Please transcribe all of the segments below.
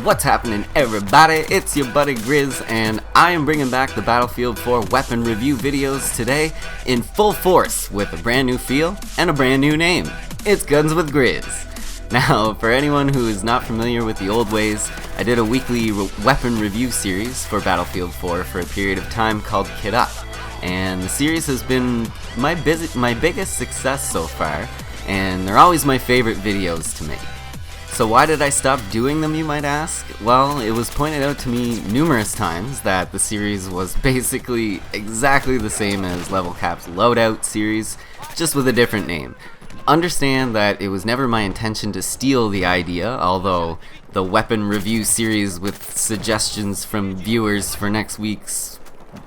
What's happening, everybody? It's your buddy Griz, and I am bringing back the Battlefield 4 weapon review videos today in full force with a brand new feel and a brand new name. It's Guns with Griz. Now, for anyone who is not familiar with the old ways, I did a weekly weapon review series for Battlefield 4 for a period of time called Kit Up, and the series has been my biggest success so far, and they're always my favorite videos to make. So why did I stop doing them, you might ask? Well, it was pointed out to me numerous times that the series was basically exactly the same as Level Cap's Loadout series, just with a different name. Understand that it was never my intention to steal the idea, although the weapon review series with suggestions from viewers for next week's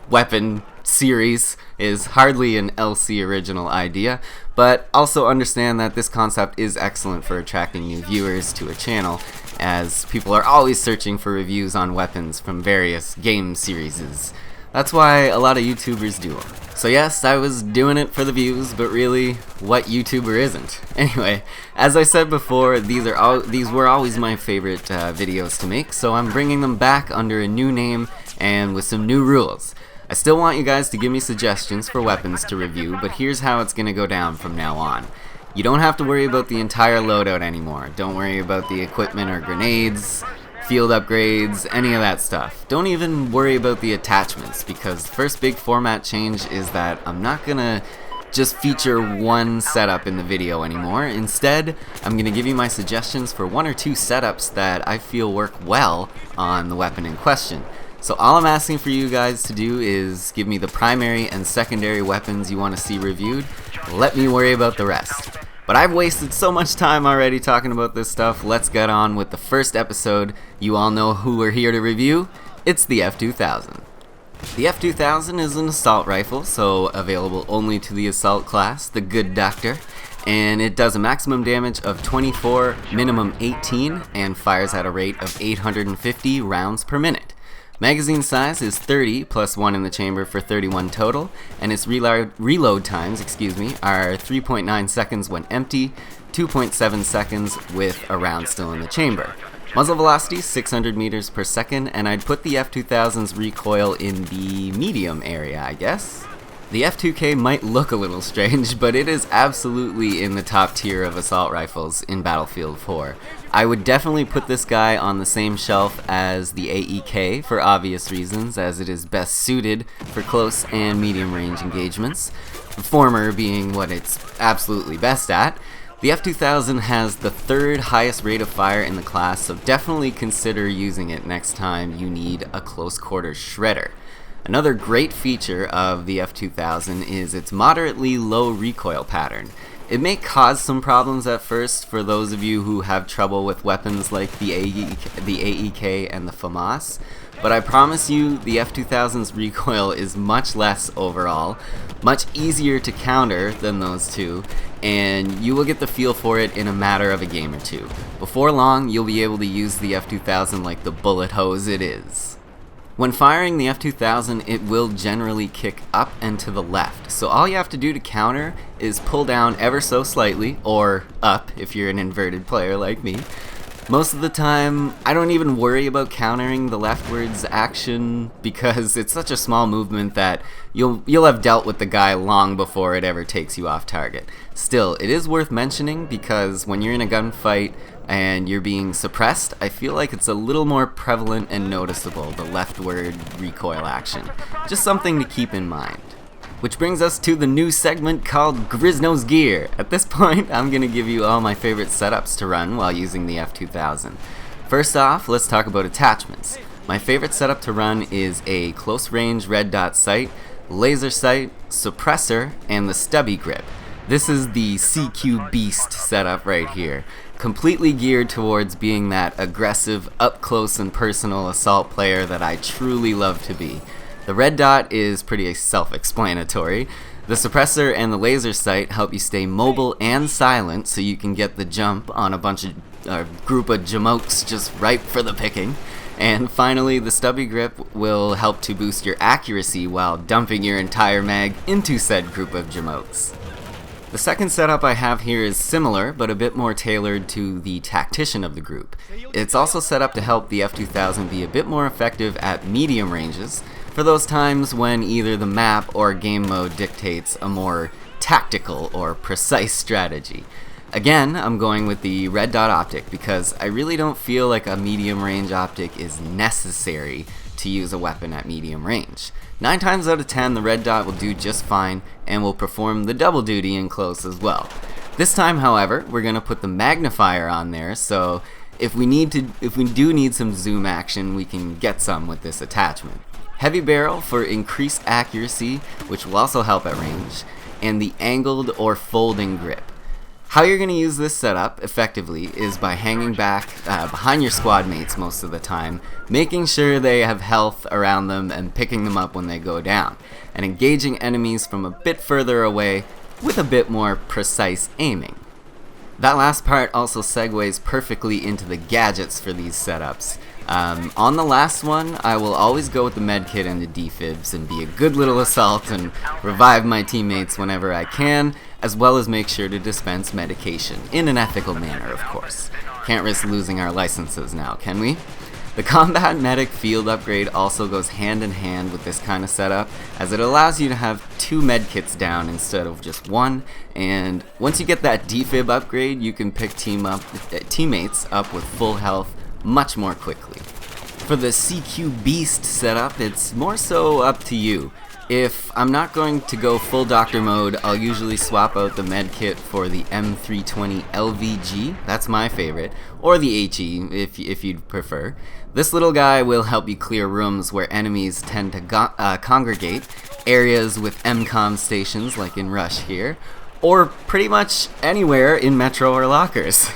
weapon series is hardly an LC original idea, but also understand that this concept is excellent for attracting new viewers to a channel, as people are always searching for reviews on weapons from various game series. That's why a lot of YouTubers do them. So yes, I was doing it for the views, but really, what YouTuber isn't? Anyway, as I said before, these were always my favorite videos to make, so I'm bringing them back under a new name and with some new rules. I still want you guys to give me suggestions for weapons to review, but here's how it's gonna go down from now on. You don't have to worry about the entire loadout anymore. Don't worry about the equipment or grenades, field upgrades, any of that stuff. Don't even worry about the attachments, because the first big format change is that I'm not gonna just feature one setup in the video anymore. Instead, I'm gonna give you my suggestions for one or two setups that I feel work well on the weapon in question. So all I'm asking for you guys to do is give me the primary and secondary weapons you want to see reviewed. Let me worry about the rest. But I've wasted so much time already talking about this stuff. Let's get on with the first episode. You all know who we're here to review. It's the F2000. The F2000 is an assault rifle, so available only to the assault class, the good doctor. And it does a maximum damage of 24, minimum 18, and fires at a rate of 850 rounds per minute. Magazine size is 30 plus 1 in the chamber for 31 total, and its reload times, are 3.9 seconds when empty, 2.7 seconds with a round still in the chamber. Muzzle velocity 600 meters per second, and I'd put the F2000's recoil in the medium area, I guess. The F2K might look a little strange, but it is absolutely in the top tier of assault rifles in Battlefield 4. I would definitely put this guy on the same shelf as the AEK for obvious reasons, as it is best suited for close and medium range engagements, the former being what it's absolutely best at. The F2000 has the third highest rate of fire in the class, so definitely consider using it next time you need a close quarters shredder. Another great feature of the F2000 is its moderately low recoil pattern. It may cause some problems at first for those of you who have trouble with weapons like the AEK and the FAMAS, but I promise you the F2000's recoil is much less overall, much easier to counter than those two, and you will get the feel for it in a matter of a game or two. Before long, you'll be able to use the F2000 like the bullet hose it is. When firing the F2000, it will generally kick up and to the left, so all you have to do to counter is pull down ever so slightly, or up if you're an inverted player like me. Most of the time, I don't even worry about countering the leftwards action because it's such a small movement that you'll have dealt with the guy long before it ever takes you off target. Still, it is worth mentioning because when you're in a gunfight and you're being suppressed, I feel like it's a little more prevalent and noticeable, the leftward recoil action. Just something to keep in mind. Which brings us to the new segment called Griz Knows Gear. At this point, I'm going to give you all my favorite setups to run while using the F2000. First off, let's talk about attachments. My favorite setup to run is a close range red dot sight, laser sight, suppressor, and the stubby grip. This is the CQ Beast setup right here, completely geared towards being that aggressive, up-close and personal assault player that I truly love to be. The red dot is pretty self-explanatory. The suppressor and the laser sight help you stay mobile and silent so you can get the jump on a group of jamokes just ripe for the picking. And finally, the stubby grip will help to boost your accuracy while dumping your entire mag into said group of jamokes. The second setup I have here is similar, but a bit more tailored to the tactician of the group. It's also set up to help the F2000 be a bit more effective at medium ranges, for those times when either the map or game mode dictates a more tactical or precise strategy. Again, I'm going with the red dot optic because I really don't feel like a medium range optic is necessary to use a weapon at medium range. 9 times out of 10 the red dot will do just fine and will perform the double duty in close as well. This time, however, we're going to put the magnifier on there, so if we do need some zoom action, we can get some with this attachment. Heavy barrel for increased accuracy, which will also help at range, and the angled or folding grip. How you're going to use this setup effectively is by hanging back behind your squad mates most of the time, making sure they have health around them and picking them up when they go down, and engaging enemies from a bit further away with a bit more precise aiming. That last part also segues perfectly into the gadgets for these setups. On the last one, I will always go with the medkit and the defibs and be a good little assault and revive my teammates whenever I can, as well as make sure to dispense medication, in an ethical manner of course. Can't risk losing our licenses now, can we? The combat medic field upgrade also goes hand in hand with this kind of setup, as it allows you to have 2 medkits down instead of just 1, and once you get that defib upgrade, you can pick teammates up with full health much more quickly. For the CQ Beast setup, it's more so up to you. If I'm not going to go full doctor mode, I'll usually swap out the medkit for the M320 LVG, that's my favorite, or the HE if you'd prefer. This little guy will help you clear rooms where enemies tend to congregate, areas with MCOM stations like in Rush here, or pretty much anywhere in Metro or lockers.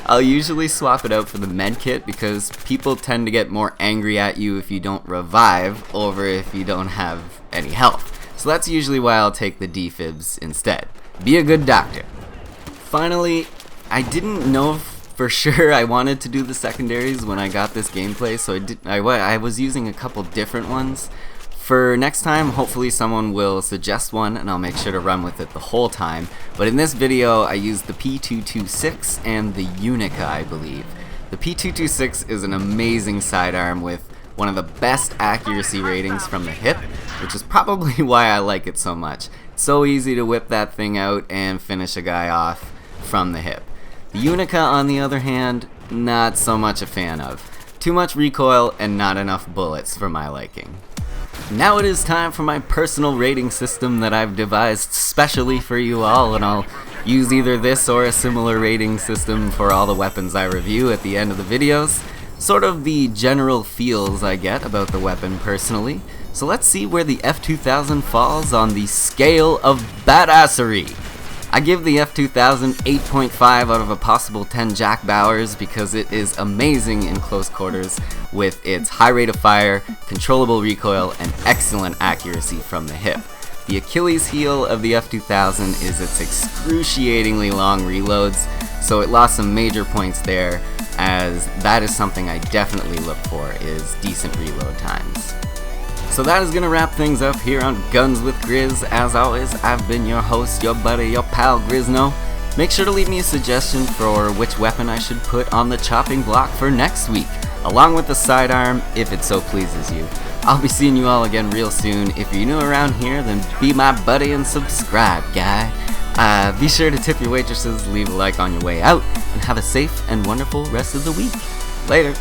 I'll usually swap it out for the medkit because people tend to get more angry at you if you don't revive over if you don't have any health. So that's usually why I'll take the defibs instead. Be a good doctor. Finally, I didn't know for sure I wanted to do the secondaries when I got this gameplay, so I was using a couple different ones. For next time, hopefully someone will suggest one and I'll make sure to run with it the whole time. But in this video, I used the P226 and the Unica, I believe. The P226 is an amazing sidearm with one of the best accuracy ratings from the hip, which is probably why I like it so much. It's so easy to whip that thing out and finish a guy off from the hip. The Unica, on the other hand, not so much a fan of. Too much recoil and not enough bullets for my liking. Now it is time for my personal rating system that I've devised specially for you all, and I'll use either this or a similar rating system for all the weapons I review at the end of the videos. Sort of the general feels I get about the weapon personally. So let's see where the F2000 falls on the scale of badassery. I give the F2000 8.5 out of a possible 10 Jack Bauers because it is amazing in close quarters with its high rate of fire, controllable recoil, and excellent accuracy from the hip. The Achilles heel of the F2000 is its excruciatingly long reloads, so it lost some major points there, as that is something I definitely look for, is decent reload times. So that is going to wrap things up here on Guns with Griz. As always, I've been your host, your buddy, your pal Grizno. Make sure to leave me a suggestion for which weapon I should put on the chopping block for next week, along with the sidearm, if it so pleases you. I'll be seeing you all again real soon. If you're new around here, then be my buddy and subscribe, guy. Be sure to tip your waitresses, leave a like on your way out, and have a safe and wonderful rest of the week. Later.